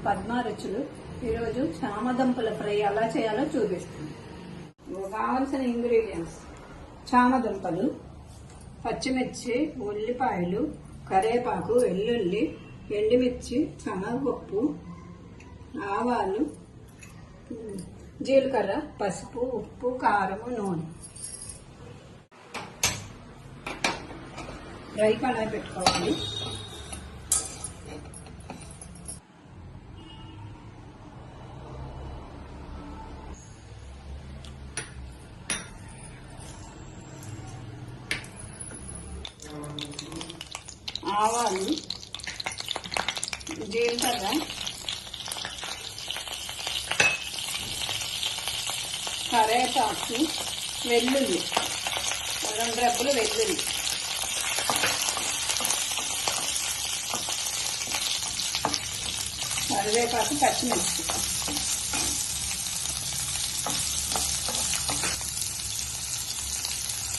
పద్మ రుచులు. ఈరోజు చామదుంపల ఫ్రై ఎలా చేయాలో చూపిస్తుంది. కావాల్సిన ఇంగ్రీడియంట్స్: చామదుంపలు, పచ్చిమిర్చి, ఉల్లిపాయలు, కరివేపాకు, వెల్లుల్లి, ఎండుమిర్చి, శనగపప్పు, ఆవాలు, జీలకర్ర, పసుపు, ఉప్పు, కారము, నూనె. ఫ్రై కడాయి పెట్టుకోవాలి. ఆవాలు, జీలకర్ర, కరివేపాకు, వెల్లుల్లి, 2 రెబ్బలు వెల్లుల్లి, కరివేపాకు, పచ్చిమిర్చి,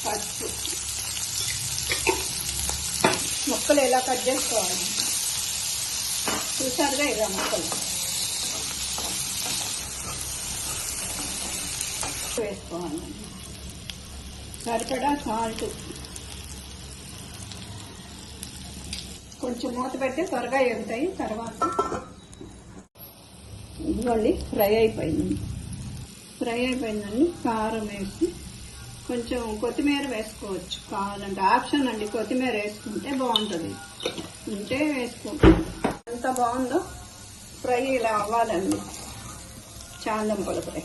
పసుపు. ముక్కలు ఎలా కట్ చేసుకోవాలి చూసారుగా, ఇలా ముక్కలు వేసుకోవాలి. సరిపడా సాల్ట్, కొంచెం మూత పెట్టి త్వరగా ఎగుతాయి. తర్వాత ఇదిగోండి, ఫ్రై అయిపోయిందండి. కారం వేసి కొంచెం కొత్తిమీర వేసుకోవచ్చు కావాలంటే, ఆప్షన్ అండి. కొత్తిమీర వేసుకుంటే బాగుంటుంది, ఉంటే వేసుకోవచ్చు. ఎంత బాగుందో ఫ్రై ఇలా అవ్వాలండి, చామదుంపల ఫ్రై.